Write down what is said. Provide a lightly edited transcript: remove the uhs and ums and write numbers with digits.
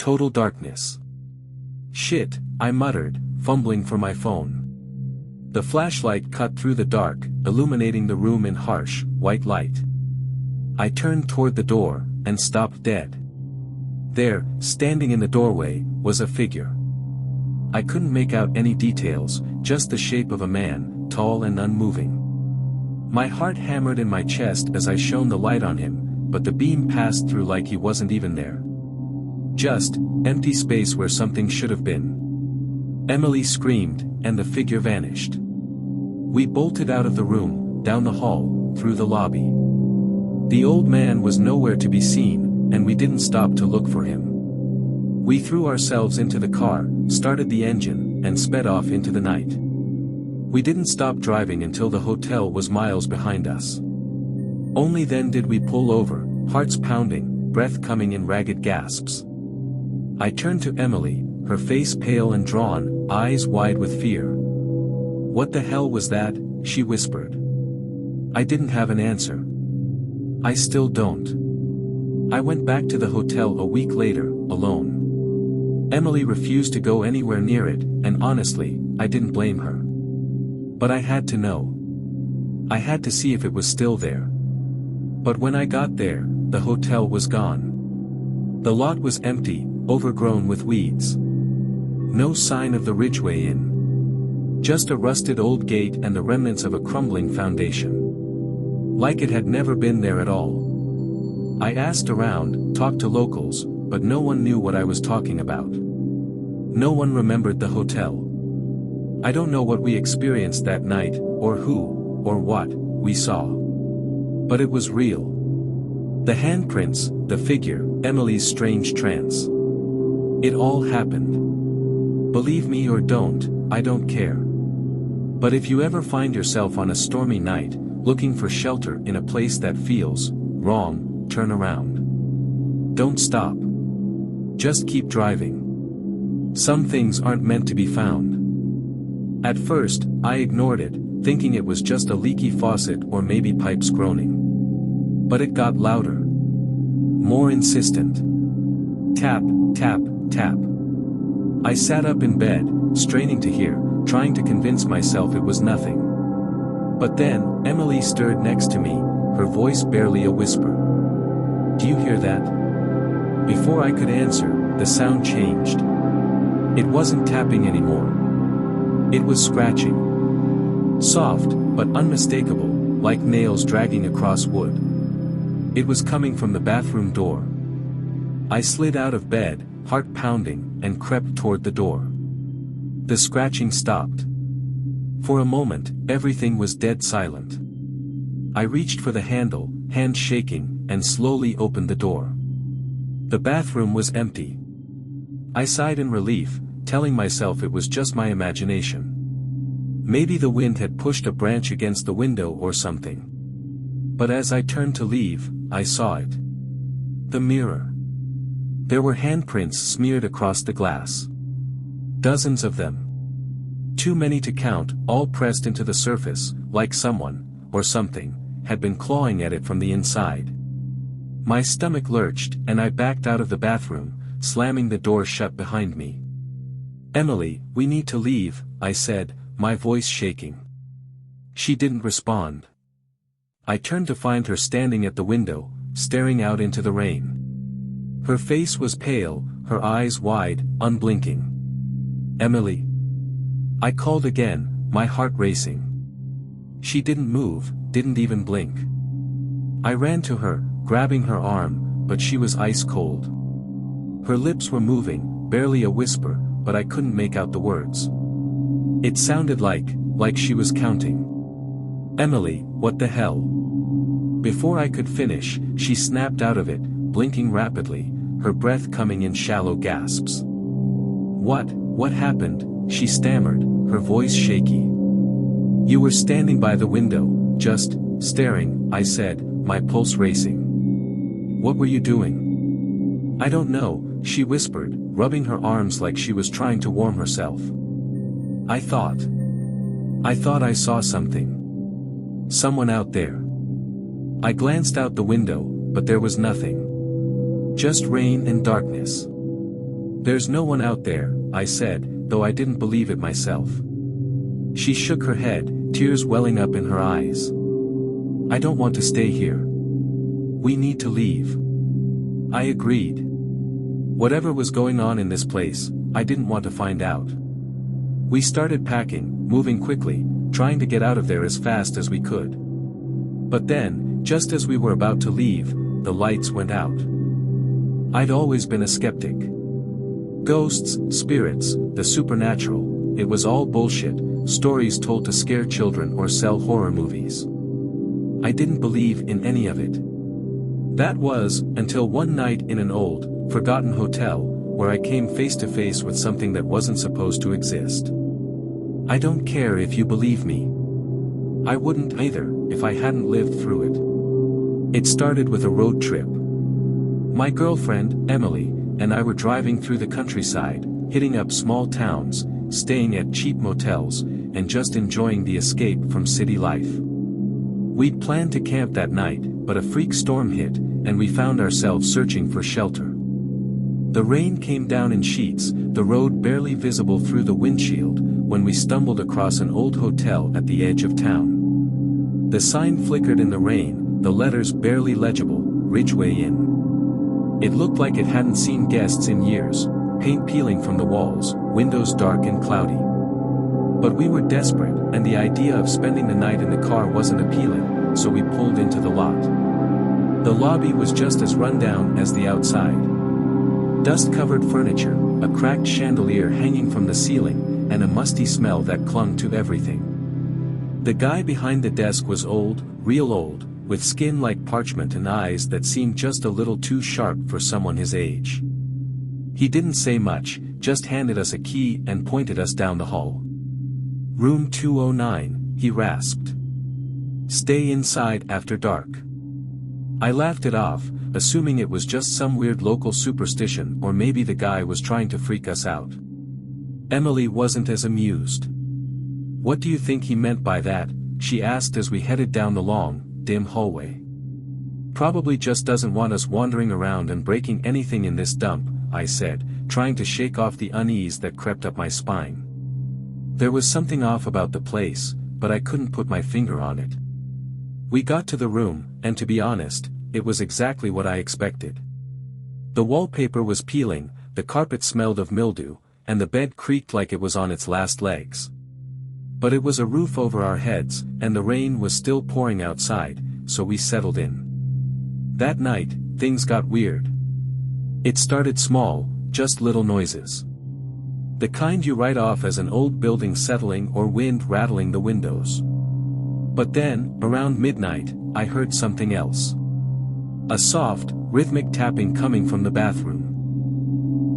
total darkness. Shit, I muttered, fumbling for my phone. The flashlight cut through the dark, illuminating the room in harsh, white light. I turned toward the door, and stopped dead. There, standing in the doorway, was a figure. I couldn't make out any details, just the shape of a man, tall and unmoving. My heart hammered in my chest as I shone the light on him, but the beam passed through like he wasn't even there. Just, empty space where something should have been. Emily screamed, and the figure vanished. We bolted out of the room, down the hall, through the lobby. The old man was nowhere to be seen, and we didn't stop to look for him. We threw ourselves into the car, started the engine, and sped off into the night. We didn't stop driving until the hotel was miles behind us. Only then did we pull over, hearts pounding, breath coming in ragged gasps. I turned to Emily, her face pale and drawn, eyes wide with fear. "What the hell was that?" she whispered. I didn't have an answer. I still don't. I went back to the hotel a week later, alone. Emily refused to go anywhere near it, and honestly, I didn't blame her. But I had to know. I had to see if it was still there. But when I got there, the hotel was gone. The lot was empty, overgrown with weeds. No sign of the Ridgeway Inn. Just a rusted old gate and the remnants of a crumbling foundation. Like it had never been there at all. I asked around, talked to locals, but no one knew what I was talking about. No one remembered the hotel. I don't know what we experienced that night, or who, or what, we saw. But it was real. The handprints, the figure, Emily's strange trance. It all happened. Believe me or don't, I don't care. But if you ever find yourself on a stormy night, looking for shelter in a place that feels wrong, turn around. Don't stop. Just keep driving. Some things aren't meant to be found. At first, I ignored it, thinking it was just a leaky faucet or maybe pipes groaning. But it got louder. More insistent. Tap, tap, tap. I sat up in bed, straining to hear, trying to convince myself it was nothing. But then, Emily stirred next to me, her voice barely a whisper. "Do you hear that?" Before I could answer, the sound changed. It wasn't tapping anymore. It was scratching. Soft, but unmistakable, like nails dragging across wood. It was coming from the bathroom door. I slid out of bed, heart pounding, and crept toward the door. The scratching stopped. For a moment, everything was dead silent. I reached for the handle, hand shaking, and slowly opened the door. The bathroom was empty. I sighed in relief, telling myself it was just my imagination. Maybe the wind had pushed a branch against the window or something. But as I turned to leave, I saw it. The mirror. There were handprints smeared across the glass. Dozens of them. Too many to count, all pressed into the surface, like someone, or something, had been clawing at it from the inside. My stomach lurched, and I backed out of the bathroom, slamming the door shut behind me. "Emily, we need to leave," I said, my voice shaking. She didn't respond. I turned to find her standing at the window, staring out into the rain. Her face was pale, her eyes wide, unblinking. "Emily." I called again, my heart racing. She didn't move, didn't even blink. I ran to her, grabbing her arm, but she was ice cold. Her lips were moving, barely a whisper, but I couldn't make out the words. It sounded like she was counting. "Emily, what the hell?" Before I could finish, she snapped out of it, blinking rapidly, her breath coming in shallow gasps. What happened?" she stammered, her voice shaky. "You were standing by the window, just staring," I said, my pulse racing. "What were you doing?" "I don't know," she whispered, rubbing her arms like she was trying to warm herself. I thought I saw something. Someone out there." I glanced out the window, but there was nothing. Just rain and darkness. "There's no one out there," I said, though I didn't believe it myself. She shook her head, tears welling up in her eyes. "I don't want to stay here. We need to leave." I agreed. Whatever was going on in this place, I didn't want to find out. We started packing, moving quickly, trying to get out of there as fast as we could. But then, just as we were about to leave, the lights went out. I'd always been a skeptic. Ghosts, spirits, the supernatural, it was all bullshit, stories told to scare children or sell horror movies. I didn't believe in any of it. That was, until one night in an old, forgotten hotel, where I came face to face with something that wasn't supposed to exist. I don't care if you believe me. I wouldn't either, if I hadn't lived through it. It started with a road trip. My girlfriend, Emily, and I were driving through the countryside, hitting up small towns, staying at cheap motels, and just enjoying the escape from city life. We'd planned to camp that night, but a freak storm hit, and we found ourselves searching for shelter. The rain came down in sheets, the road barely visible through the windshield, when we stumbled across an old hotel at the edge of town. The sign flickered in the rain, the letters barely legible, Ridgeway Inn. It looked like it hadn't seen guests in years, paint peeling from the walls, windows dark and cloudy. But we were desperate, and the idea of spending the night in the car wasn't appealing, so we pulled into the lot. The lobby was just as run down as the outside. Dust-covered furniture, a cracked chandelier hanging from the ceiling, and a musty smell that clung to everything. The guy behind the desk was old, real old, with skin like parchment and eyes that seemed just a little too sharp for someone his age. He didn't say much, just handed us a key and pointed us down the hall. "Room 209, he rasped. "Stay inside after dark." I laughed it off, assuming it was just some weird local superstition or maybe the guy was trying to freak us out. Emily wasn't as amused. "What do you think he meant by that?" she asked as we headed down the long, dim hallway. "Probably just doesn't want us wandering around and breaking anything in this dump," I said, trying to shake off the unease that crept up my spine. There was something off about the place, but I couldn't put my finger on it. We got to the room, and to be honest, it was exactly what I expected. The wallpaper was peeling, the carpet smelled of mildew, and the bed creaked like it was on its last legs. But it was a roof over our heads, and the rain was still pouring outside, so we settled in. That night, things got weird. It started small, just little noises. The kind you write off as an old building settling or wind rattling the windows. But then, around midnight, I heard something else. A soft, rhythmic tapping coming from the bathroom.